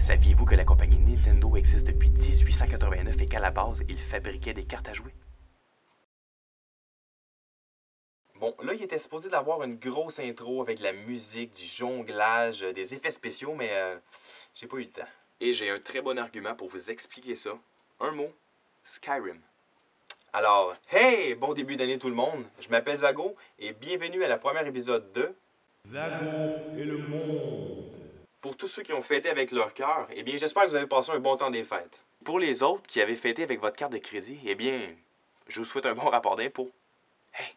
Saviez-vous que la compagnie Nintendo existe depuis 1889 et qu'à la base, ils fabriquaient des cartes à jouer? Bon, là, il était supposé d'avoir une grosse intro avec de la musique, du jonglage, des effets spéciaux, mais j'ai pas eu le temps. Et j'ai un très bon argument pour vous expliquer ça. Un mot, Skyrim. Alors, hey! Bon début d'année tout le monde. Je m'appelle Zago et bienvenue à la première épisode de Zago et le monde. Pour tous ceux qui ont fêté avec leur cœur, eh bien, j'espère que vous avez passé un bon temps des fêtes. Pour les autres qui avaient fêté avec votre carte de crédit, eh bien, je vous souhaite un bon rapport d'impôt. Hey!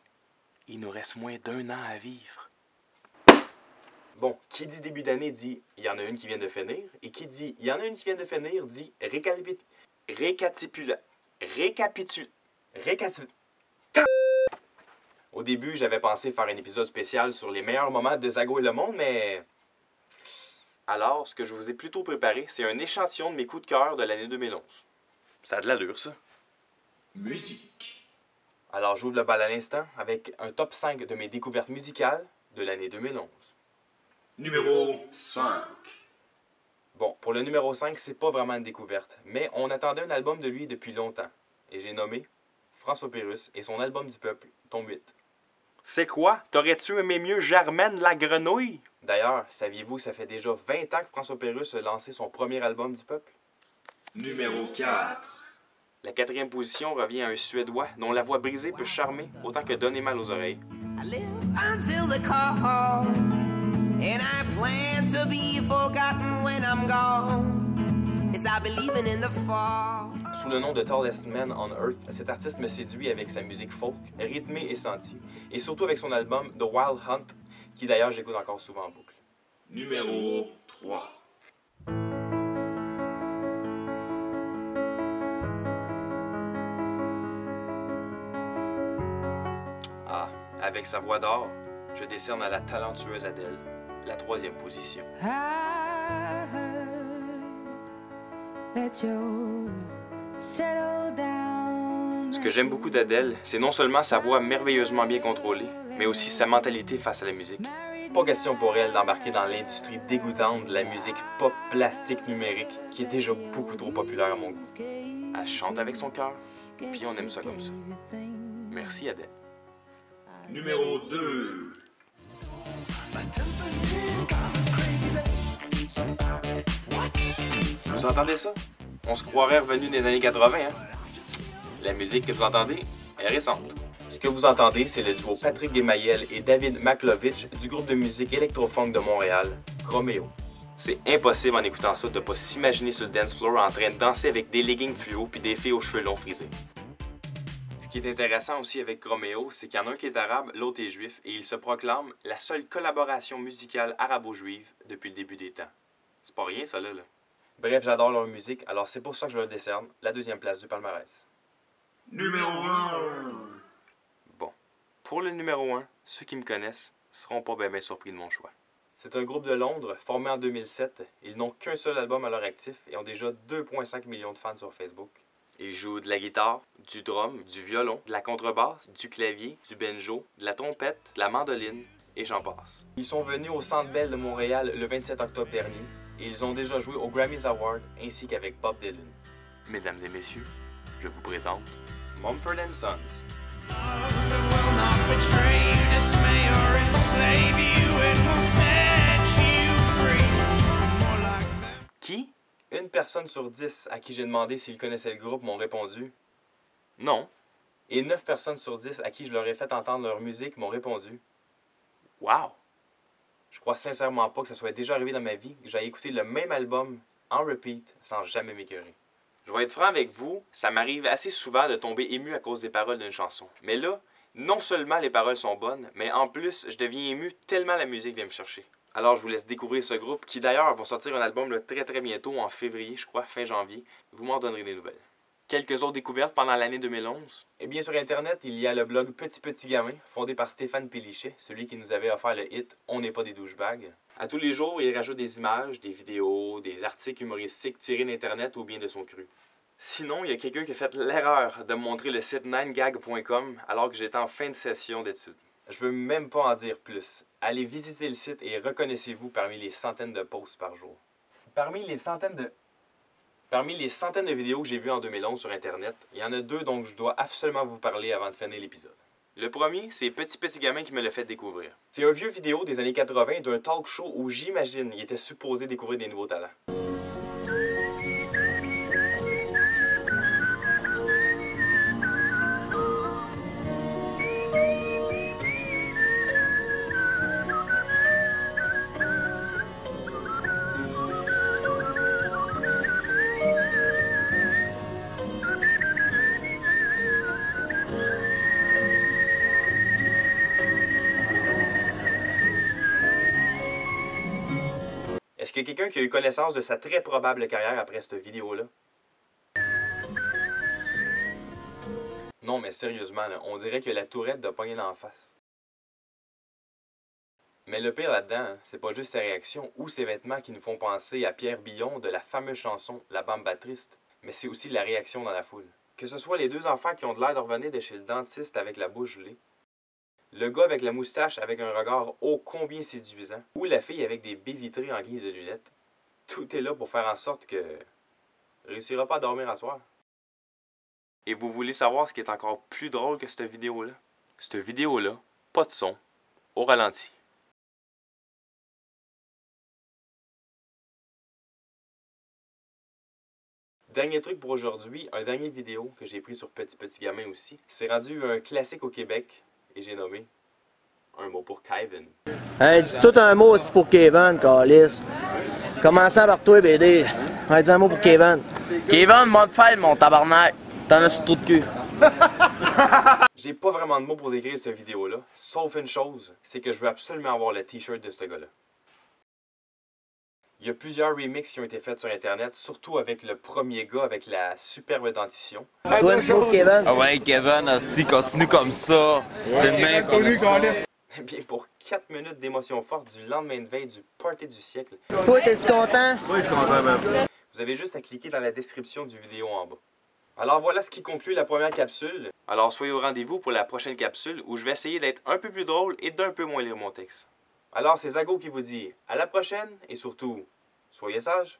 Il nous reste moins d'1 an à vivre. Bon, qui dit début d'année dit il y en a une qui vient de finir, et qui dit il y en a une qui vient de finir dit Au début, j'avais pensé faire un épisode spécial sur les meilleurs moments de Zago et le monde, mais... Alors, ce que je vous ai plutôt préparé, c'est un échantillon de mes coups de cœur de l'année 2011. Ça a de l'allure, ça. Musique. Alors, j'ouvre le bal à l'instant avec un top 5 de mes découvertes musicales de l'année 2011. Numéro 5. Bon, pour le numéro 5, c'est pas vraiment une découverte, mais on attendait un album de lui depuis longtemps. Et j'ai nommé François Pérusse et son album du peuple, tome 8. C'est quoi? T'aurais-tu aimé mieux Germaine la grenouille? D'ailleurs, saviez-vous que ça fait déjà 20 ans que François Pérusse a lancé son premier album du peuple? Numéro 4. La 4e position revient à un Suédois dont la voix brisée peut charmer autant que donner mal aux oreilles. I live until the call, and I plan to be forgotten when I'm gone. Yes, I believe in the fall. Sous le nom de Tallest Man on Earth, cet artiste me séduit avec sa musique folk, rythmée et sentie, et surtout avec son album The Wild Hunt, qui d'ailleurs j'écoute encore souvent en boucle. Numéro 3. Ah, avec sa voix d'or, je décerne à la talentueuse Adele la 3e position. I heard that you're settled down. Ce que j'aime beaucoup d'Adele, c'est non seulement sa voix merveilleusement bien contrôlée, mais aussi sa mentalité face à la musique. Pas question pour elle d'embarquer dans l'industrie dégoûtante de la musique pop plastique numérique, qui est déjà beaucoup trop populaire à mon goût. Elle chante avec son cœur, puis on aime ça comme ça. Merci Adele. Numéro 2. Vous entendez ça? On se croirait revenu des années 80, hein? La musique que vous entendez est récente. Ce que vous entendez, c'est le duo Patrick Desmayel et David Maklovich du groupe de musique électro-funk de Montréal, Chromeo. C'est impossible en écoutant ça de ne pas s'imaginer sur le dance floor en train de danser avec des leggings fluo puis des filles aux cheveux longs frisés. Ce qui est intéressant aussi avec Chromeo, c'est qu'il y en a un qui est arabe, l'autre est juif, et ils se proclament la seule collaboration musicale arabo-juive depuis le début des temps. C'est pas rien ça là. Bref, j'adore leur musique, alors c'est pour ça que je leur décerne la 2e place du palmarès. Numéro 1. Bon, pour le numéro 1, ceux qui me connaissent seront pas bien surpris de mon choix. C'est un groupe de Londres formé en 2007. Ils n'ont qu'un seul album à leur actif et ont déjà 2,5 millions de fans sur Facebook. Ils jouent de la guitare, du drum, du violon, de la contrebasse, du clavier, du banjo, de la trompette, de la mandoline et j'en passe. Ils sont venus au Centre Bell de Montréal le 27 octobre dernier et ils ont déjà joué aux Grammys Awards ainsi qu'avec Bob Dylan. Mesdames et messieurs, je vous présente Mumford & Sons. Qui? Une personne sur 10 à qui j'ai demandé s'ils connaissaient le groupe m'ont répondu non. Et 9 personnes sur 10 à qui je leur ai fait entendre leur musique m'ont répondu wow! Je crois sincèrement pas que ça soit déjà arrivé dans ma vie que j'aille écouter le même album en repeat sans jamais m'écœurer. Je vais être franc avec vous, ça m'arrive assez souvent de tomber ému à cause des paroles d'une chanson. Mais là, non seulement les paroles sont bonnes, mais en plus, je deviens ému tellement la musique vient me chercher. Alors je vous laisse découvrir ce groupe qui d'ailleurs va sortir un album très bientôt, en février, je crois, fin janvier. Vous m'en donnerez des nouvelles. Quelques autres découvertes pendant l'année 2011. Eh bien, sur Internet, il y a le blog Petit Gamin, fondé par Stéphane Pélichet, celui qui nous avait offert le hit « On n'est pas des douchebags ». À tous les jours, il rajoute des images, des vidéos, des articles humoristiques tirés d'Internet ou bien de son cru. Sinon, il y a quelqu'un qui a fait l'erreur de me montrer le site 9gag.com alors que j'étais en fin de session d'études. Je veux même pas en dire plus. Allez visiter le site et reconnaissez-vous parmi les centaines de posts par jour. Parmi les centaines de vidéos que j'ai vues en 2011 sur Internet, il y en a deux dont je dois absolument vous parler avant de finir l'épisode. Le premier, c'est Petit Gamin qui me l'a fait découvrir. C'est un vieux vidéo des années 80 d'un talk show où j'imagine il était supposé découvrir des nouveaux talents. Est-ce qu'il y a quelqu'un qui a eu connaissance de sa très probable carrière après cette vidéo-là? Non, mais sérieusement, là, on dirait que la tourette de pogner d'en face. Mais le pire là-dedans, hein, c'est pas juste ses réactions ou ses vêtements qui nous font penser à Pierre Billon de la fameuse chanson La Bamba Triste, mais c'est aussi la réaction dans la foule. Que ce soit les deux enfants qui ont de l'air de revenir de chez le dentiste avec la bouche gelée, le gars avec la moustache avec un regard ô combien séduisant, ou la fille avec des baies vitrées en guise de lunettes. Tout est là pour faire en sorte que réussira pas à dormir à soir. Et vous voulez savoir ce qui est encore plus drôle que cette vidéo-là? Cette vidéo-là, pas de son, au ralenti. Dernier truc pour aujourd'hui, un dernier vidéo que j'ai pris sur Petit Gamin aussi. C'est rendu un classique au Québec et j'ai nommé un mot pour Kevin. Hey, dis tout un mot aussi pour Kevin, Calis. Commençant par toi, BD. Hey, dis un mot pour Kevin. Kevin, mode fail, mon tabarnak. T'en as ce trou de cul. J'ai pas vraiment de mots pour décrire cette vidéo-là, sauf une chose, c'est que je veux absolument avoir le t-shirt de ce gars-là. Il y a plusieurs remixes qui ont été faits sur Internet, surtout avec le premier gars avec la superbe dentition. Toi, un mot pour Kevin. Ah ouais, Kevin, si continue comme ça. C'est le même qu'on aime. Eh bien, pour 4 minutes d'émotion forte du lendemain de veille du party du siècle, Toi, t'es-tu content? Oui, je suis content, même. vous avez juste à cliquer dans la description du vidéo en bas. Alors voilà ce qui conclut la première capsule. Alors soyez au rendez-vous pour la prochaine capsule où je vais essayer d'être un peu plus drôle et d'un peu moins lire mon texte. Alors c'est Zago qui vous dit à la prochaine et surtout, soyez sages.